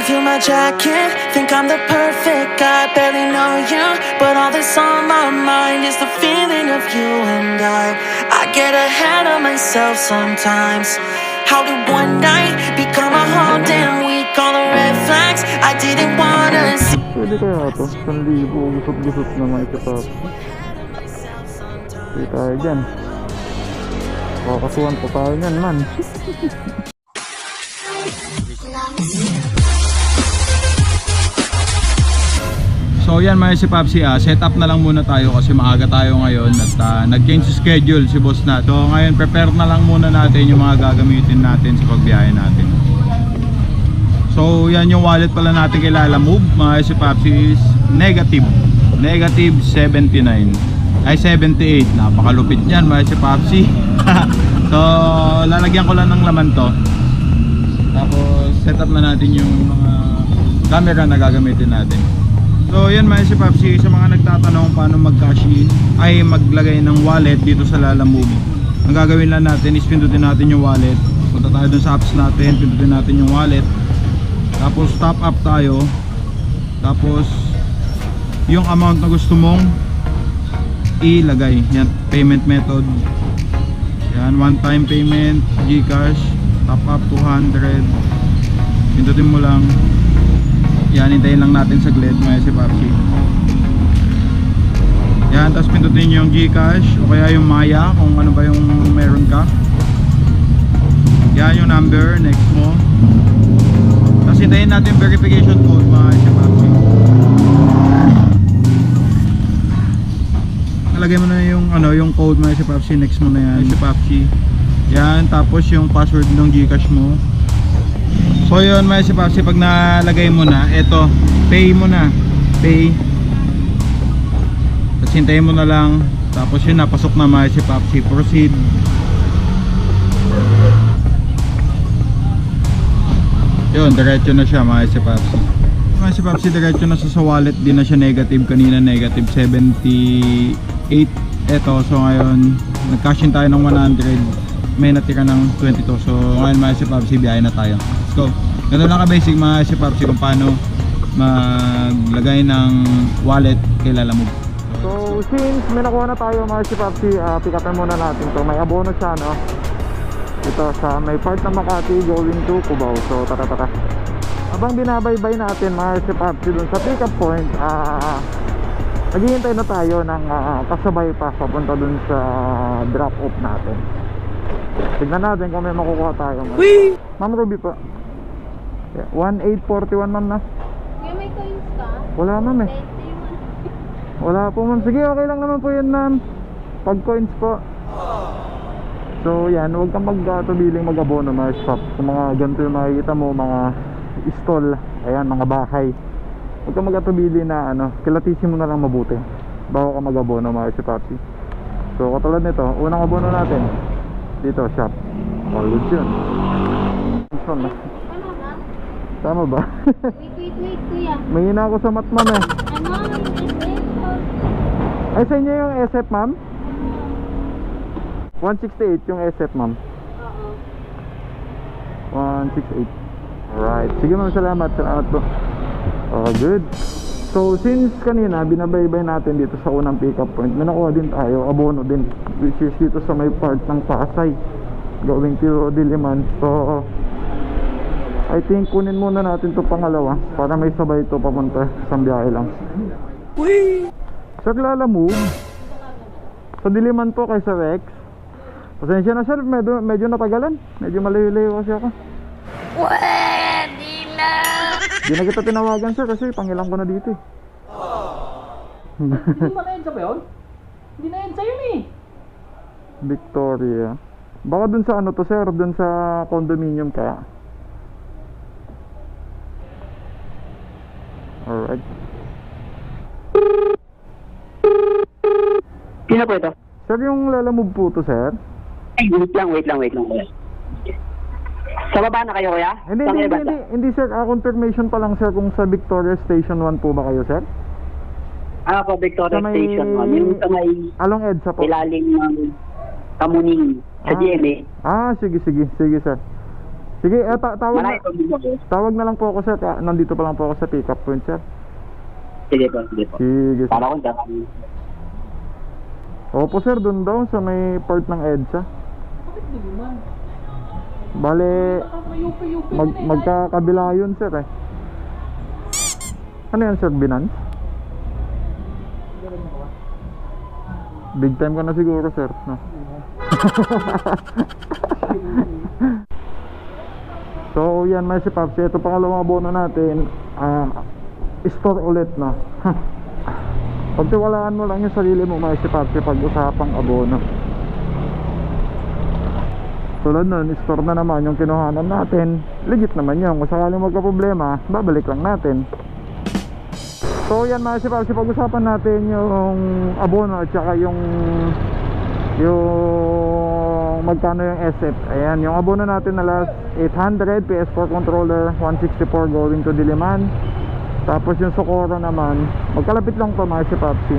feel my jacket, think I'm the perfect guy. Barely know you, but all that's on my mind is the feeling of you and I get ahead of myself sometimes. How did one night become a whole damn week? All the red flags I didn't wanna see. Pwede kaya ito? 1,000 gusot-gusot na may kitap. Pwede tayo dyan. Kakasuhan pa tayo nyan man. So yan mga si Popsi, set up na lang muna tayo kasi maaga tayo ngayon at nag-change schedule si boss na. So ngayon prepare na lang muna natin yung mga gagamitin natin sa pagbiyahe natin. So yan yung wallet pala natin kay Lala Move mga si Popsi is negative 79 ay 78. Napakalupit niyan mga si Popsi. So lalagyan ko lang ng laman to. Tapos set up na natin yung mga camera na gagamitin natin. So yan mga si Popsi, sa mga nagtatanong paano mag-cash in ay maglagay ng wallet dito sa Lala Move. Ang gagawin lang natin is pindutin natin yung wallet. Punta tayo dun sa apps natin, pindutin natin yung wallet. Tapos top up tayo. Tapos yung amount na gusto mong ilagay. Yan, payment method. Yan, one time payment, GCash, top up 200. Pindutin mo lang. Yan, hintayin lang natin saglit mga si Popsi. Yan, tapos pindutin yung GCash o kaya yung Maya kung ano ba yung meron ka. Yan yung number, next mo. Tapos hintayin natin verification code mga si Popsi. Nalagay mo na yung yung code mga si Popsi, next mo na yan si Popsi. Yan, tapos yung password ng GCash mo. So yun mga si Popsi, pag nalagay mo na, eto, pay mo na, pay. Tapos hintayin mo na lang. Tapos yun, napasok na mga si Popsi, proceed. Yun, diretso na siya mga si Popsi. Mga si Popsi, diretso na sa wallet, din na siya negative. Kanina negative 78. Eto, so ngayon, nag-cash in tayo ng 100. May natira ng 22. So ngayon mga si Popsi, biyahe na tayo. Let's go. Ganun lang ka-basic mga si Popsi kung paano maglagay ng wallet kay Lala Move. So since may nakuha na tayo mga si Popsi, pick upin muna natin to. May abono siya no. Ito sa may part ng Makati going to Cubao. So tara. Habang binabaybay natin mga si Popsi dun sa pick up point, naghihintay na tayo ng kasabay pa papunta dun sa drop off natin. Tignan natin kung may makukuha tayo. Ma'am Ruby pa. 1841 ma'am na. May coins ka? Wala ma'am eh. Wala po ma'am. Sige, okay lang naman po yan ma'am. Pag coins po. So yan, huwag kang magtubiling mag-abono mga shop. Sa mga ganito yung makikita mo, mga stall, ayan, mga bahay. Huwag kang magtubili na kilatisin mo na lang mabuti bago ka mag-abono mga Popsi. So katulad nito, unang abono natin dito, shop. All good yun. Tama ba? Tama ba? Wait, kuya. Mahina ako sa mat ma'am eh. Ano? Ay, sa inyo yung SF ma'am? 168 yung SF ma'am. Oo. 168. Alright. Sige ma'am, salamat po. Good. So since kanina binabaybay natin dito sa unang pick up point, may nakuha din tayo, abono din, which is dito sa may part ng Pasay going to Diliman. So I think kunin muna natin to pangalawa para may sabay to papunta sa biyahe lang. Sir Lala Move sa Diliman po kay Sir Rex. Pasensya na sir, medyo natagalan, medyo malayo-layo kasi ako. Di na kita tinawagan sir kasi pangilang ko na dito eh. Hindi ba na-EDSA ba yun? Hindi na-EDSA yun eh. Victoria. Baka dun sa to sir, dun sa condominium kaya. Alright. Sino po ito? Sir, yung Lala Move po to sir. Ay, wait lang. Sa baba na kayo kuya? Hindi sir, confirmation pa lang sir kung sa Victoria Station 1 po ba kayo sir? Po, Victoria Sa may- Station 1. Yung sa may Along EDSA po. ilalim ng Kamuning sa GMA. Sige sir. Sige, tawag na, Malaki po dito po. tawag na lang po ako sir. Nandito pa lang po ako sa pick up point sir. Sige po, sige po. Sige sir. Para kung saan. Opo sir, dun daw sa may part ng EDSA. Bakit diliman? Bale, Yupi-yupi magkakabila yun sir eh. Ano yan sir, Binance? Big time ka na siguro sir, no? So yan mga si Paps, ito pangalawang abono natin. Store ulit no. Pagtiwalaan mo lang yung sarili mo mga si Paps pag usapang abono. Tulad nun, store na naman yung kinuhanan natin. Legit naman yun. Kung sakaling magka-problema, babalik lang natin. So yan mga si Paps, pag-usapan natin yung abono at saka yung magkano yung SF. Ayan, yung abono natin na last 800 PS4 controller, 164 going to Diliman. Tapos yung Socorro naman, magkalapit lang to mga si Papsi.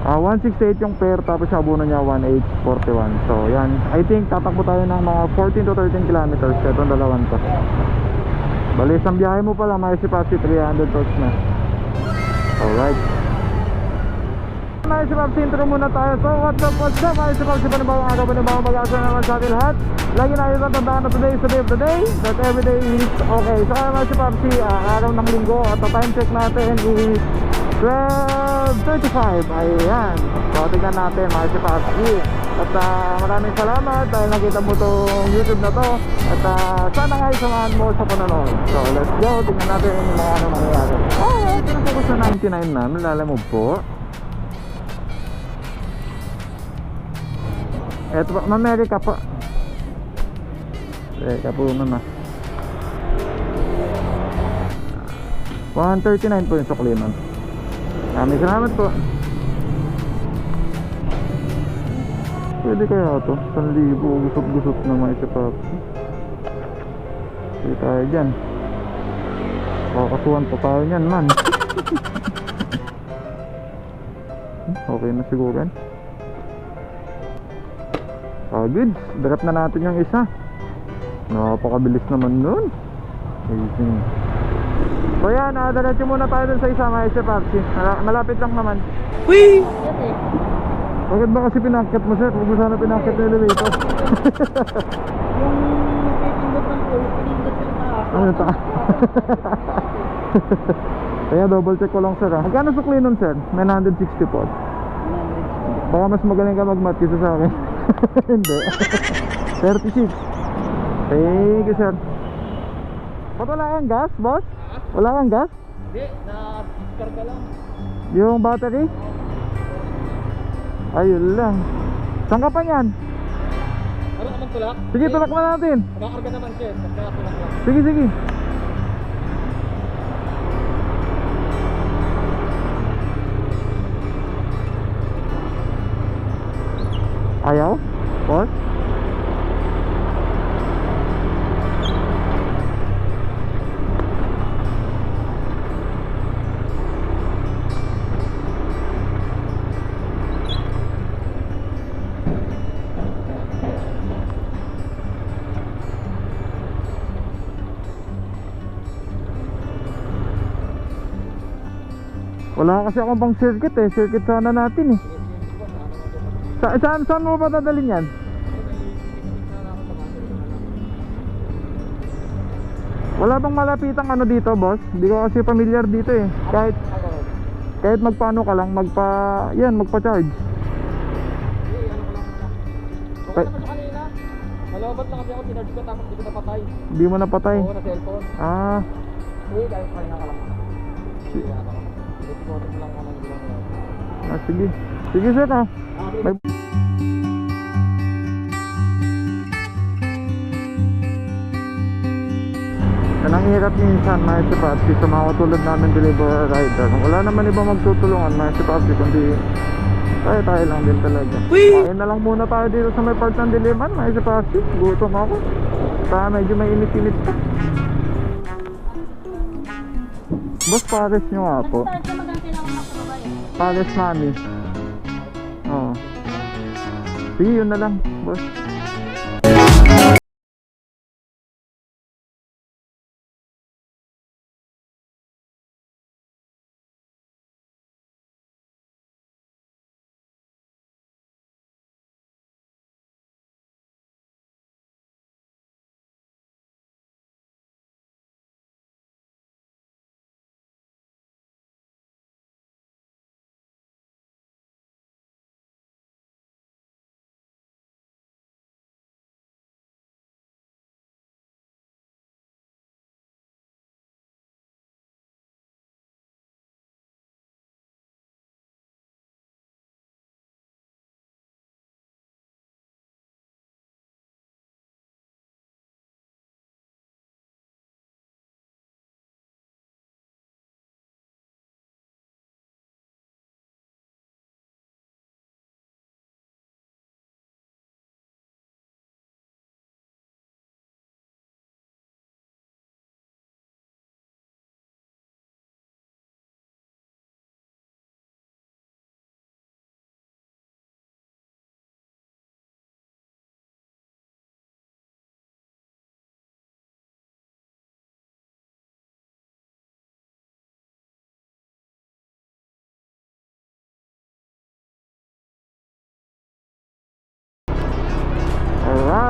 168 yung pair, tapos yung abono niya 1841. So yan, I think tatakbo tayo ng mga 14 to 13 kilometers itong dalawan to. Bali, isang biyahe mo pala mga si Papsi, 300 torch na. Alright. Mga si Papsi, intro muna tayo. So what's up mga si Papsi, panibawang araw, panibawang mag-asa naman sa ating lahat. Lagi na yung tatandaan na today is the day of the day, that every day is okay. So kaya mga si Papsi, araw ng linggo at ang time check natin is 12:35. Ayan, so tignan natin mga si Papsi. At maraming salamat dahil nakita mo tong YouTube na to. At sana nga isamahan mo sa panonood. So let's go, tignan natin yung mga ano mangyayari. Alright, pinag ko sa 99 na, nalalamog po. Eto pa, Amerika pa. Teka po naman. 139 po yung sukli nun. Maraming salamat po. Pwede kaya ito 1,000, gusot-gusot na mga isa pa. Pwede tayo dyan. Kakasuhan pa tayo nyan man. Okay na siguro yan. Good, drop na natin yung isa. Napakabilis naman nun. Amazing. So yan, diretso muna tayo dun sa isa mga isa Papsi. Malapit lang naman. Whee! Bakit ba kasi pinakit mo sir? Huwag mo sana pinakit na elevator. Yung napipindot ng pool, pinindot yung taas. Ano ta? Kaya double check ko lang sir ha. Magkano sukli nun sir? 960 po. Baka mas magaling ka mag-mat kisa sa akin. Hindi. 36. Thank you sir. Ba't wala kang gas boss? Wala kang gas? Hindi, na-discarga lang. Yung battery? Ayun lang. Saan ka pa yan? Ano naman tulak? Sige, tulak na natin. Nakakarga naman siya, nagkaya tulak lang. Sige, sige. Ayaw? Boss? Wala kasi akong pang circuit eh. Circuit sana natin eh. Saan mo ba dadalhin yan? Wala bang malapitang ano dito boss? Hindi ko kasi familiar dito eh. Kahit magpaano ka lang, magpa-charge. Okay naman siya kanina. Malabat lang kasi ako, tinarge ko tapos di ko napatay. Hindi mo napatay? Oo, na cellphone. Ah, Hindi, dahil kanina ka lang. Kaya ako. Ipot mo lang naman yung sige. Sige sir ah. Bye. Yan ang hirap minsan mga si Papsi sa mga katulad namin delivery rider. Wala naman ibang magtutulungan mga si Papsi kundi tayo lang din talaga. Kain na lang muna tayo dito sa may part ng Diliman mga si Papsi. Gutom ako. Medyo may init-init pa. Boss, pares nyo nga po. Pares mami. Oo. Sige, yun na lang boss.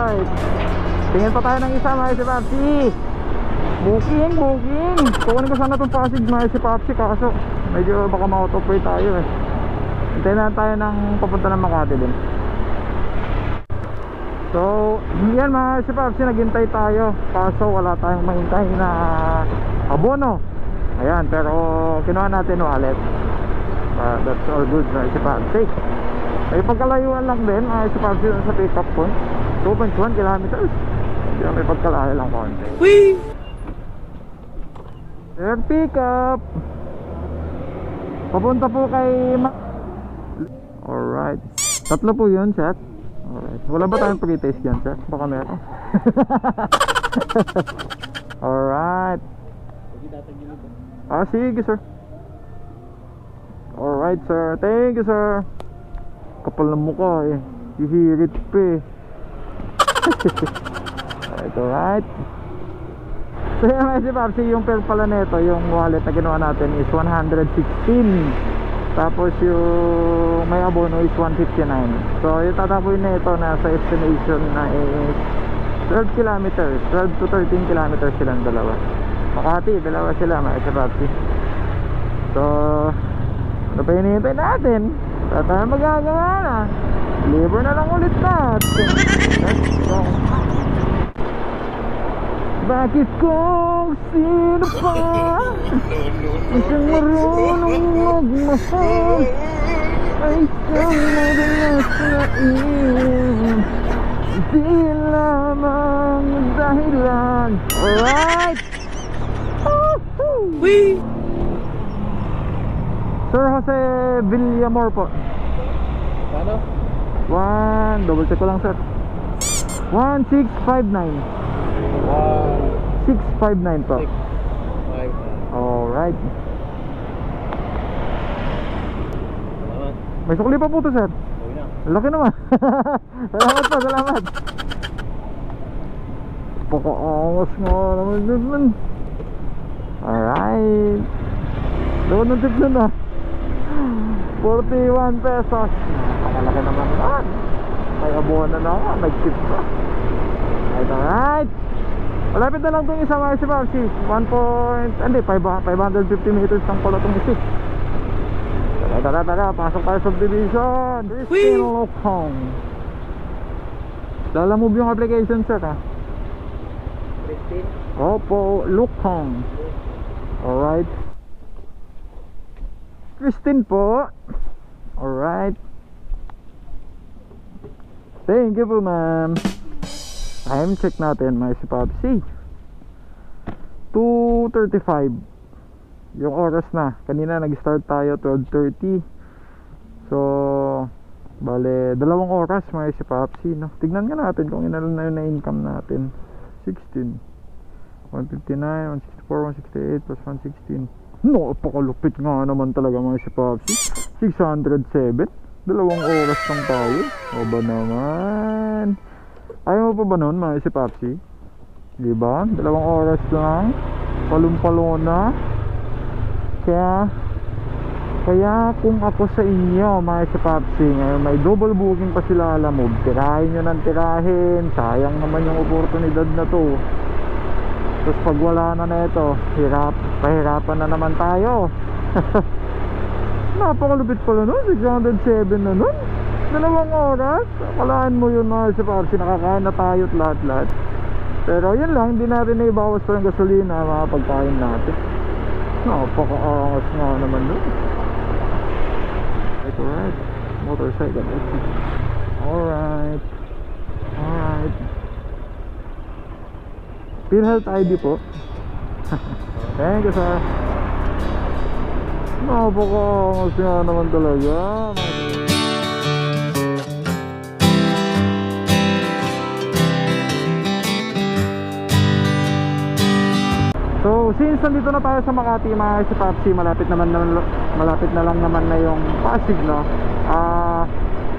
Alright. Tingin pa tayo ng isa mga si Papsi. Booking. Kukunin ko sana itong Pasig mga si Papsi, kaso medyo baka ma-autopay tayo eh. Hintayin na tayo ng papunta ng Makati din. So yan mga si Papsi, naghintay tayo, kaso wala tayong mahintay na abono. Ayan, pero kinuha natin wallet. That's all good mga si Papsi. May pagkalayuan lang din mga si Papsi sa pick up point, 2.1 kilometers. Yan, may pagkalayo lang konti. Whee! Third pick up. Papunta po kay Alright. Tatlo po yun, sir. Alright. Wala ba tayong pre-taste dyan, sir? Baka meron. Alright. Sige, sir. Alright, sir. Thank you, sir. Kapal ng mukha eh. Hihirit pa eh. Alright. So yan mga si Papsi, yung fare pala nito, yung wallet na ginawa natin is 116. Tapos yung may abono is 159. So yung tatapoy na ito, nasa estimation na is 12 kilometers, 12 to 13 kilometers silang dalawa. Makati, dalawa sila mga si Papsi. So ano pa hinihintay natin? Tayo magagawa na. Deliver na lang ulit natin. Let's go. Bakit kung sino pa isang marunong magmahal ay siyang madalas na iwan, di lamang dahilan. Alright! Wee! Sir Jose Villamor po. Ano? Double check ko lang, sir. 1659 659 po. 5. Alright. Salamat. May sukli pa po to, sir. Uwi na. Laki naman. Salamat po, salamat. Paka-angas nga naman. Alright. Doon ng tip nun ah. 41 pesos. Nakalaki naman yan. May abono na ako, nag-tip pa. Alright. Malapit na lang itong isa mga si Papsi. 550 meters ng pala itong isi. Tara, pasok tayo sa subdivision. Christine Lokong. Lalamove yung application, sir ha. Christine? Opo, Lokong. Alright. Christine po. Alright. Thank you po, ma'am. Time check natin mga si Papsi, 2:35 yung oras na. Kanina nag-start tayo 12:30. So bale 2 oras mga si Papsi, no? Tignan nga natin kung ilan na yun na income natin. 16 159, 164, 168 plus 116. No, pakalupit nga naman talaga mga si Papsi. 607. 2 oras lang tayo. O ba naman? Ayaw mo pa ba nun mga si Papsi? Diba? 2 oras lang. Palumpalo na. Kaya kung ako sa inyo mga si Papsi, ngayon may double booking pa sila Lalamove, tirahin nyo ng tirahin. Sayang naman yung oportunidad na to. Tapos pag wala na ito, pahirapan na naman tayo. Napakalupit pala nun. 607 na nun. 2 oras. Akalaan mo yun mga si Papsi, nakakain na tayo at lahat. Pero yun lang, hindi natin naibawas pa ng gasolina mga pagkain natin. Napaka-angas nga naman nun. Alright. Motorcycle exit. Alright. PhilHealth ID po. Thank you, sir. Napaka-angas nga naman talaga. So since nandito na tayo sa Makati mga si Papsi, malapit na lang naman na yung Pasig, no?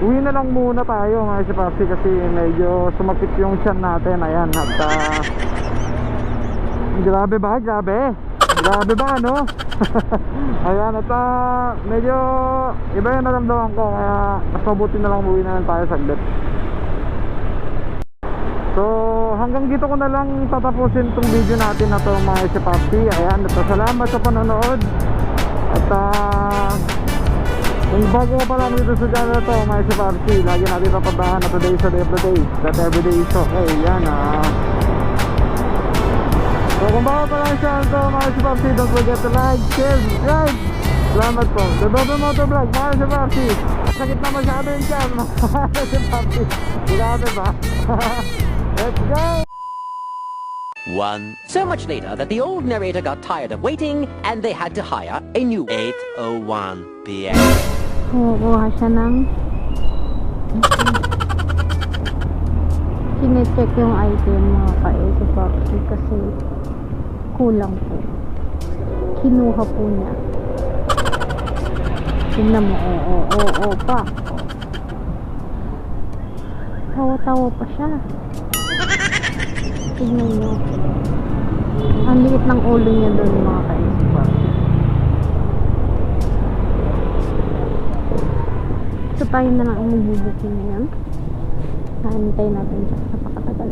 Uwi na lang muna tayo mga si Papsi kasi medyo sumakit yung tiyan natin. Ayan, at grabe ba ano? Ayan, at medyo iba yung naramdaman ko, kaya mas mabuti na lang uwi na lang tayo saglit. So hanggang dito ko na lang tatapusin tong video natin na to mga Papsi. Ayan, at salamat sa panonood. At kung bago ka pa lang dito sa channel na to mga Papsi, lagi natin napuntahan na today sa day of the day, that everyday is okay. Yan so kung bago pa lang siya ito mga Papsi, don't forget to like, share, subscribe. Salamat po. The Dodo Moto Vlog mga Papsi. Sakit na masyado yung chan mga Papsi. Grabe ba? Let's go! So much later that the old narrator got tired of waiting and they had to hire a new 8:01 p.m. Kumukuha siya ng sinecheck yung item mga ka-Easy Papsi kasi kulang po. Kinuha po niya. Tingnan mo, oo pa. Tawa-tawa pa siya. Tingnan nyo. Ang liit ng ulo niya doon mga ka-Easy Papsi. So tayo na lang ang magbubuking ngayon. Nahintay natin siya. Napakatagal.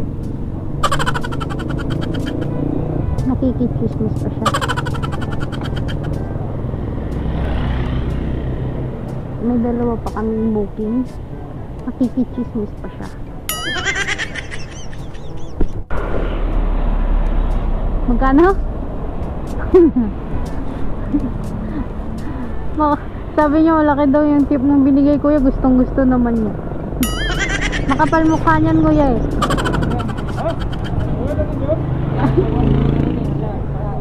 Nakikichismis pa siya. May dalawa pa kaming booking. Nakikichismis pa siya. Magkano? Sabi niyo malaki daw yung tip ng binigay kuya. Gustong gusto naman niya. Makapal mukha niyan kuya eh.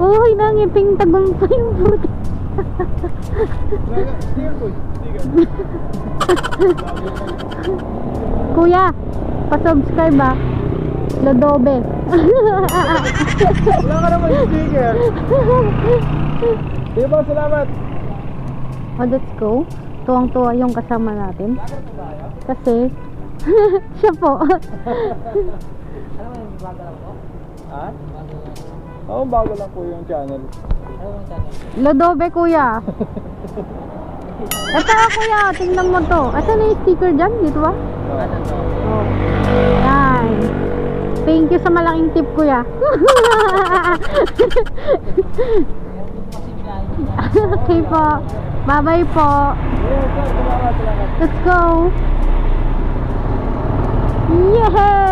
Uy, nangiping tagong pa yung puti. Kuya, pa-subscribe ba? Lodobe. Wala ka naman sticker. Diba, salamat. Oh, let's go. Tuwang-tuwa yung kasama natin. Kasi, siya po. Ha? Oo, bago lang po yung channel. Lodobe, kuya. Ito, kuya. Tingnan mo to. Ito na yung sticker dyan. Dito ba? Oh. Yan. Thank you sa malaking tip, kuya. Okay po. Bye-bye po. Let's go. Yeah!